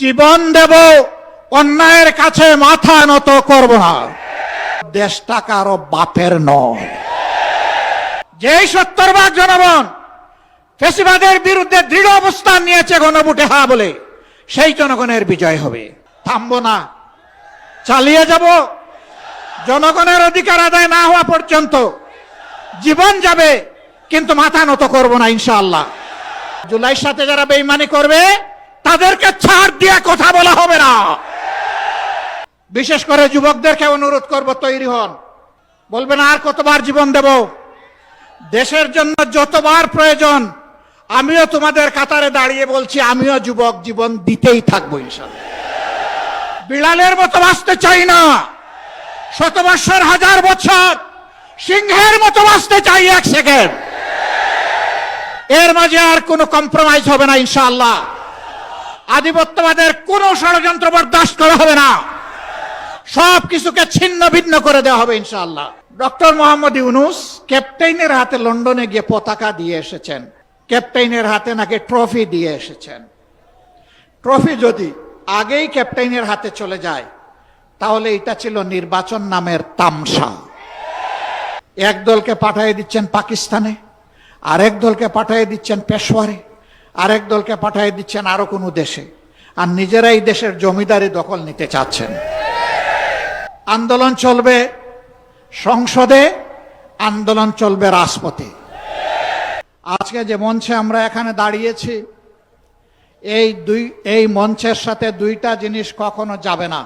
জীবন দেব, অন্যায়ের কাছে মাথা নত করব না। দেশটা কারো বাপের নয়। যেই 70% জনগণ ফ্যাসিবাদের বিরুদ্ধে দৃঢ় অবস্থান নিয়েছে গণভোটে হ্যাঁ বলে, সেই জনগণের বিজয় হবে। থামবো না, চালিয়ে যাব। জনগণের অধিকার আদায় না হওয়া পর্যন্ত জীবন যাবে, কিন্তু মাথা নত করব না ইনশাআল্লাহ। জুলাইয়ের সাথে যারা বেঈমানি করবে তাদেরকে ছাড় দিয়ে কথা বলা হবে না। বিশেষ করে যুবকদেরকে অনুরোধ করব, তৈরি হন। বলবেন আর কতবার জীবন দেব? দেশের জন্য যতবার প্রয়োজন আমিও তোমাদের কাতারে দাঁড়িয়ে বলছি, আমিও যুবক, জীবন দিতেই থাকবো ইনশাআল্লাহ। বিড়ালের মতো বাঁচতে চাই না, 100 বছর, 1000 বছর, সিংহের মতো বাঁচতে চাই 1 সেকেন্ড। এর মাঝে আর কোনো কম্প্রোমাইজ হবে না ইনশাআল্লাহ। আধিপত্যবাদের কোনো ষড়যন্ত্র বরদাস্ত করা হবে না। সব কিছুকে ছিন্ন ভিন্ন করে দেওয়া হবে ইনশাআল্লাহ। ডক্টর মোহাম্মদ ইউনূস ক্যাপ্টেনের হাতে লন্ডনে গিয়ে পতাকা দিয়ে এসেছেন। ক্যাপ্টেনের হাতে নাকি ট্রফি দিয়ে এসেছেন। ট্রফি যদি আগেই ক্যাপ্টেনের হাতে চলে যায় তাহলে এটা ছিল নির্বাচন নামের তামসা। এক দলকে পাঠিয়ে দিচ্ছেন পাকিস্তানে, আরেক দলকে পাঠিয়ে দিচ্ছেন পেশোয়ারে, আরেক দলকে পাঠিয়ে দিচ্ছেন আরো কোনো দেশে, আর নিজেরাই দেশের জমিদারি দখল নিতে চাচ্ছেন। আন্দোলন চলবে সংসদে, আন্দোলন চলবে রাজপথে। আজকে যে মঞ্চে আমরা এখানে দাঁড়িয়েছি, এই মঞ্চের সাথে দুইটা জিনিস কখনো যাবে না।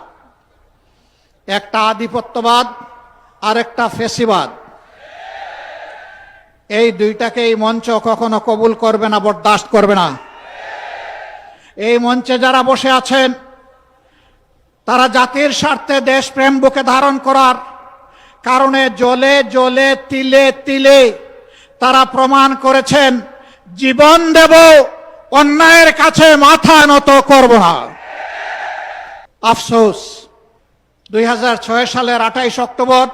একটা আধিপত্যবাদ, আরেকটা ফ্যাসিবাদ। এই দুইটাকে এই মঞ্চ কখনো কবুল করবে না, বরদাস্ত করবে না। এই মঞ্চে যারা বসে আছেন তারা জাতির স্বার্থে দেশপ্রেম বুকে ধারণ করার কারণে জ্বলে জ্বলে তিলে তিলে তারা প্রমাণ করেছেন, জীবন দেব, অন্যায়ের কাছে মাথা নত করব না। আফসোস, 2006 সালের 28 অক্টোবর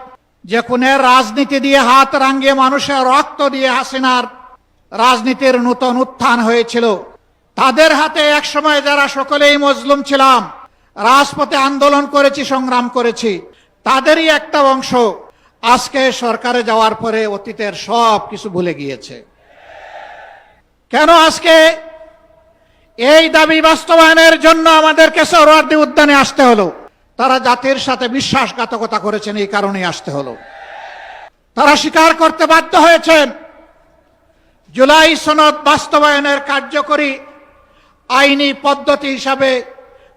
যে খুনের রাজনীতি দিয়ে হাত রাঙিয়ে মানুষের রক্ত দিয়ে হাসিনার রাজনীতির নূতন উত্থান হয়েছিল, তাদের হাতে একসময় যারা সকলেই মজলুম ছিলাম, রাজপথে আন্দোলন করেছি, সংগ্রাম করেছি, তাদেরই একটা অংশ আজকে সরকারে যাওয়ার পরে অতীতের সব কিছু ভুলে গিয়েছে। কেন আজকে এই দাবি বাস্তবায়নের জন্য আমাদেরকে সোহরাওয়ার্দী উদ্যানে আসতে হলো? তারা জাতির সাথে বিশ্বাসঘাতকতা করেছেন, এই কারণেই আসতে হলো। তারা স্বীকার করতে বাধ্য হয়েছেন জুলাই সনদ বাস্তবায়নের কার্যকরী আইনি পদ্ধতি হিসাবে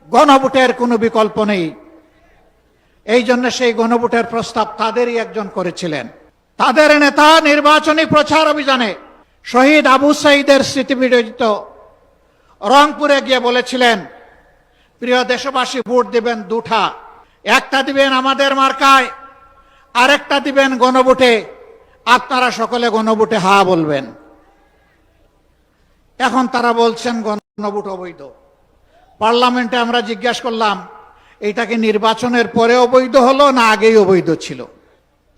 গণভোটের কোনো বিকল্প নেই। এই জন্য সেই গণভোটের প্রস্তাব তাদেরই একজন করেছিলেন। তাদের নেতা নির্বাচনী প্রচার অভিযানে শহীদ আবু সাঈদের স্মৃতিবিজড়িত রংপুরে গিয়ে বলেছিলেন, প্রিয় দেশবাসী, ভোট দিবেন দুটা, একটা দিবেন আমাদের মার্কায়, আরেকটা দিবেন গণভোটে। আপনারা সকলে গণভোটে হা বলবেন। এখন তারা বলছেন গণভোট অবৈধ। পার্লামেন্টে আমরা জিজ্ঞাসা করলাম, এটা কি নির্বাচনের পরে অবৈধ হলো না আগেই অবৈধ ছিল?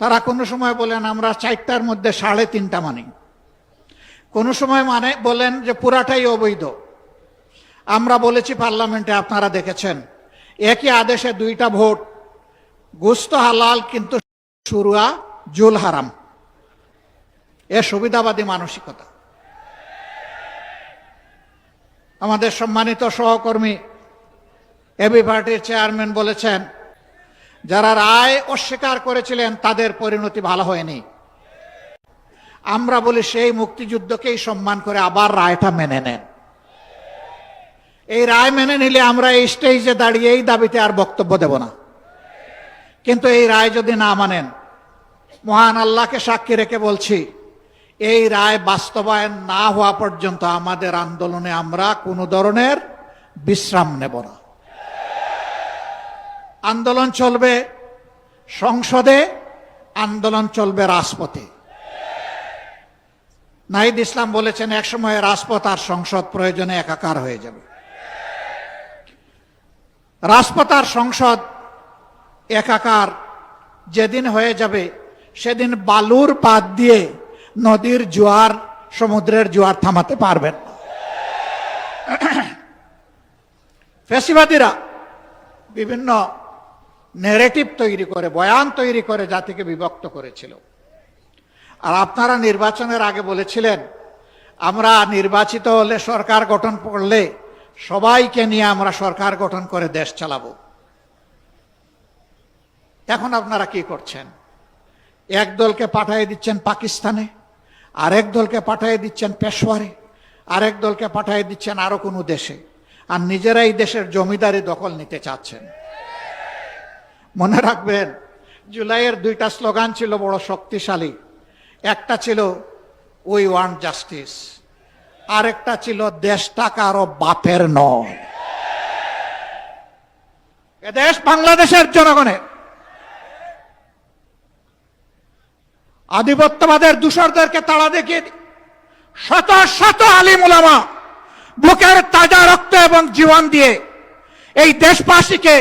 তারা কোনো সময় বলেন আমরা 4টার মধ্যে 3.5টা মানি, কোনো সময় বলেন যে পুরাটাই অবৈধ। আমরা বলেছি পার্লামেন্টে, আপনারা দেখেছেন একই আদেশে 2টা ভোট, গোশত হালাল কিন্তু শুরুয়া জুল হারাম। এ সুবিধাবাদী মানসিকতা। আমাদের সম্মানিত সহকর্মী এবি পার্টির চেয়ারম্যান বলেছেন, যারা রায় অস্বীকার করেছিলেন তাদের পরিণতি ভালো হয়নি। আমরা বলি সেই মুক্তিযুদ্ধকেই সম্মান করে আবার রায়টা মেনে নেন। এই রায় মেনে নিলে আমরা এই স্টেজে দাঁড়িয়ে এই দাবিতে আর বক্তব্য দেব না। কিন্তু এই রায় যদি না মানেন, মহান আল্লাহকে সাক্ষী রেখে বলছি, এই রায় বাস্তবায়ন না হওয়া পর্যন্ত আমাদের আন্দোলনে আমরা কোনো ধরনের বিশ্রাম নেব না। আন্দোলন চলবে সংসদে, আন্দোলন চলবে রাজপথে। নাহিদ ইসলাম বলেছেন, একসময় রাজপথ আর সংসদ প্রয়োজনে একাকার হয়ে যাবে। রাজপথ আর সংসদ একাকার যেদিন হয়ে যাবে, সেদিন বালুর পাত দিয়ে নদীর জোয়ার, সমুদ্রের জোয়ার থামাতে পারবেন। ফ্যাসিবাদীরা বিভিন্ন ন্যারেটিভ তৈরি করে, বয়ান তৈরি করে জাতিকে বিভক্ত করেছিল। আর আপনারা নির্বাচনের আগে বলেছিলেন আমরা নির্বাচিত হলে, সরকার গঠন করলে সবাইকে নিয়ে আমরা সরকার গঠন করে দেশ চালাবো। এখন আপনারা কি করছেন? এক দলকে পাঠিয়ে দিচ্ছেন পাকিস্তানে, আরেক দলকে পাঠিয়ে দিচ্ছেন পেশোয়ারে, আরেক দলকে পাঠিয়ে দিচ্ছেন আরো কোনো দেশে, আর নিজেরাই দেশের জমিদারি দখল নিতে চাচ্ছেন। মনে রাখবেন, জুলাইয়ের দুইটা স্লোগান ছিল বড় শক্তিশালী। একটা ছিল উই ওয়ান্ট জাস্টিস, আরেকটা ছিল দেশটা কারো বাপের নয়, এ দেশ বাংলাদেশের জনগণের। আধিপত্যবাদের দূষরদেরকে তাড়া দেখিয়ে শত শত আলিম উলামা বুকের তাজা রক্ত এবং জীবন দিয়ে এই দেশবাসীকে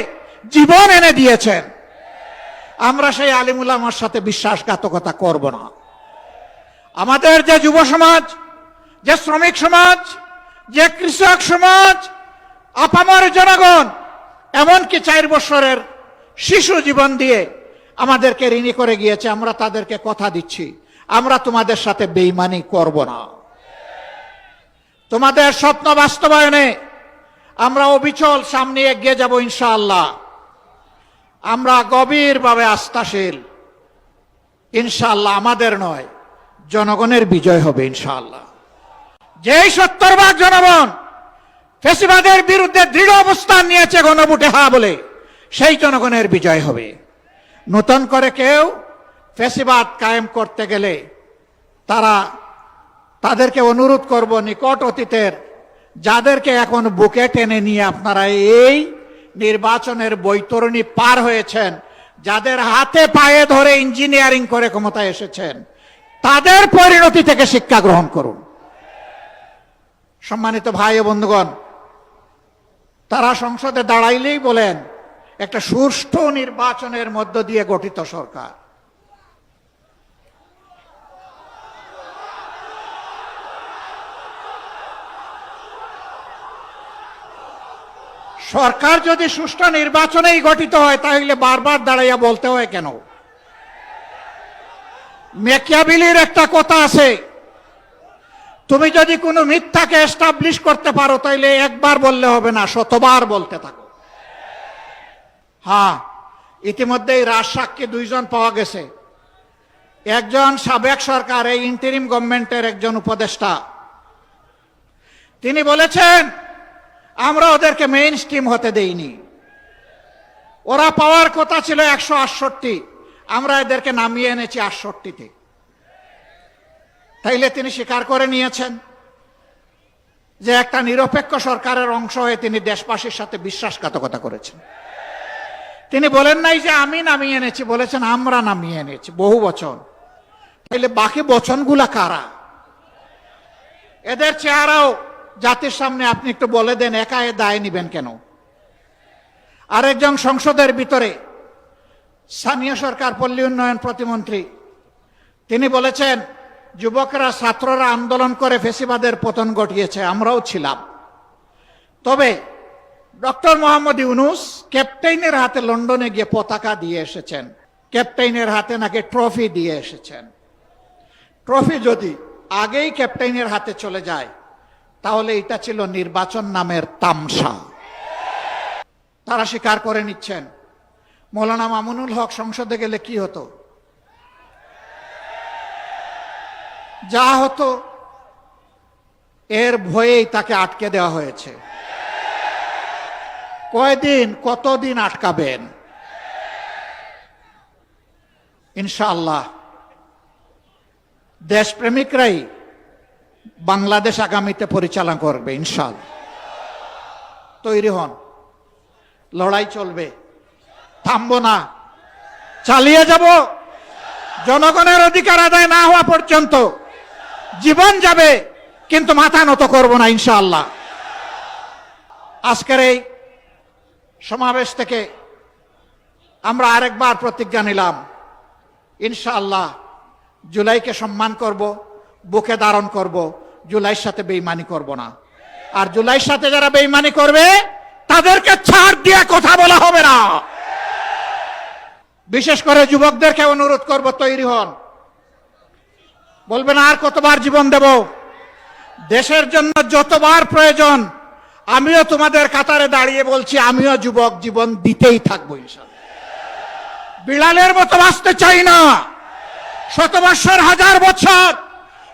জীবন এনে দিয়েছেন। আমরা সেই আলিম উলামার সাথে বিশ্বাসঘাতকতা করব না। আমাদের যে যুব সমাজ, যে শ্রমিক সমাজ, যে কৃষক সমাজ, আপামর জনগণ, এমনকি 4 বছরের শিশু জীবন দিয়ে আমাদেরকে ঋণী করে গিয়েছে, আমরা তাদেরকে কথা দিচ্ছি আমরা তোমাদের সাথে বেঈমানি করব না। তোমাদের স্বপ্ন বাস্তবায়নে আমরা অবিচল সামনে এগিয়ে যাব ইনশাআল্লাহ। আমরা গভীরভাবে আস্থাশীল, ইনশাআল্লাহ আমাদের নয়, জনগণের বিজয় হবে ইনশাআল্লাহ। যেই 70% জনগণ ফ্যাসিবাদের বিরুদ্ধে দৃঢ় অবস্থান নিয়েছে গণভোটে হ্যাঁ বলে, সেই জনগণের বিজয় হবে। নতুন করে কেউ ফ্যাসিবাদ কায়েম করতে গেলে তাদেরকে অনুরোধ করব, নিকট অতীতের যাদেরকে এখন বুকে টেনে নিয়ে আপনারা এই নির্বাচনের বৈতরণী পার হয়েছেন, যাদের হাতে পায়ে ধরে ইঞ্জিনিয়ারিং করে ক্ষমতায় এসেছেন, তাদের পরিণতি থেকে শিক্ষা গ্রহণ করুন। সম্মানিত ভাই ও বন্ধুগণ, তারা সংসদে দাঁড়াইলেই বলেন একটা সুষ্ঠু নির্বাচনের মধ্য দিয়ে গঠিত সরকার। সরকার যদি সুষ্ঠু নির্বাচনেই গঠিত হয় তাহলে বারবার দাঁড়াইয়া বলতে হয় কেন? ম্যাকিয়াভেলির একটা কথা আছে, তুমি যদি কোনো মিথ্যাকে এস্টাবলিশ করতে পারো তাহলে একবার বললে হবে না, শতবার বলতে থাকো। হ্যাঁ, ইতিমধ্যেই রাজসাক্ষী 2 জন পাওয়া গেছে। একজন সাবেক সরকার, এই ইন্টারিম গভর্নমেন্টের একজন উপদেষ্টা, তিনি বলেছেন আমরা ওদেরকে মেইন স্ট্রিম হতে দেইনি, ওরা পাওয়ার কথা ছিল 168, আমরা এদেরকে নামিয়ে এনেছি 68-তে। তাইলে তিনি স্বীকার করে নিয়েছেন যে একটা নিরপেক্ষ সরকারের অংশ হয়ে তিনি দেশবাসীর সাথে বিশ্বাসঘাতকতা করেছেন। তিনি বলেন নাই যে আমি নামিয়ে এনেছি, বলেছেন আমরা নামিয়ে এনেছি, বহু বচন। তাইলে বাকি বচনগুলা কারা? এদের চেহারাও জাতির সামনে আপনি একটু বলে দেন, একা এ দায় নিবেন কেন? আরেকজন সংসদের ভিতরে স্থানীয় সরকার পল্লী উন্নয়ন প্রতিমন্ত্রী, তিনি বলেছেন যুবকরা, ছাত্ররা আন্দোলন করে ফ্যাসিবাদের পতন ঘটিয়েছে, আমরাও ছিলাম। তবে ডক্টর মোহাম্মদ ইউনূস ক্যাপ্টেইনের হাতে লন্ডনে গিয়ে পতাকা দিয়ে এসেছেন, ক্যাপ্টেইনের হাতে নাকি ট্রফি দিয়ে এসেছেন। ট্রফি যদি আগেই ক্যাপ্টেইনের হাতে চলে যায় তাহলে এটা ছিল নির্বাচন নামের তামসা। তারা স্বীকার করে নিচ্ছেন। মৌলানা মামুনুল হক সংসদে গেলে কি হতো? যা হতো এর ভয়েই তাকে আটকে দেওয়া হয়েছে। কয়দিন, কতদিন আটকাবেন? ইনশাআল্লাহ দেশপ্রেমিকরাই বাংলাদেশ আগামীতে পরিচালনা করবে ইনশাআল্লাহ। তৈরি হন, লড়াই চলবে, থামবো না, চালিয়ে যাব। জনগণের অধিকার আদায় না হওয়া পর্যন্ত জীবন যাবে, কিন্তু মাথা নত করব না ইনশাআল্লাহ। আজকের এই সমাবেশ থেকে আমরা আরেকবার প্রতিজ্ঞা নিলাম, ইনশাআল্লাহ জুলাইকে সম্মান করব, বুকে ধারণ করব, জুলাইয়ের সাথে বেঈমানি করব না। আর জুলাইয়ের সাথে যারা বেঈমানি করবে তাদেরকে ছাড় দিয়ে কথা বলা হবে না। বিশেষ করে যুবকদেরকে অনুরোধ করব, তৈরি হন। বলবেন আর কতবার জীবন দেব? দেশের জন্য যতবার প্রয়োজন আমিও তোমাদের কাতারে দাঁড়িয়ে বলছি, আমিও যুবক জীবন দিতেই থাকবো ইনশাআল্লাহ। বিড়ালের মতো বাঁচতে চাই না, শত বৎসর হাজার বছর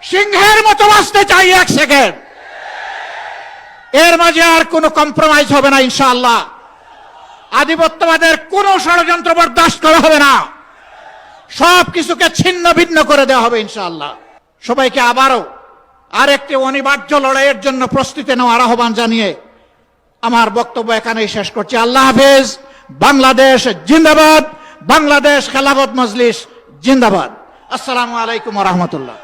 সিংহের মতো বাঁচতে চাই 1 সেকেন্ড। এর মাঝে আর কোনো কম্প্রোমাইজ হবে না ইনশাআল্লাহ। আধিপত্যবাদের কোনো ষড়যন্ত্র বরদাস্ত করা হবে না, সব কিছুকে ছিন্ন ভিন্ন করে দেওয়া হবে ইনশাআল্লাহ। সবাইকে আবারও আরেকটি অনিবার্য লড়াইয়ের জন্য প্রস্তুতি নেওয়ার আহ্বান জানিয়ে আমার বক্তব্য এখানেই শেষ করছি। আল্লাহ হাফেজ। বাংলাদেশ জিন্দাবাদ। বাংলাদেশ খেলাফত মজলিস জিন্দাবাদ। আসসালামু আলাইকুম ওয়া রাহমাতুল্লাহ।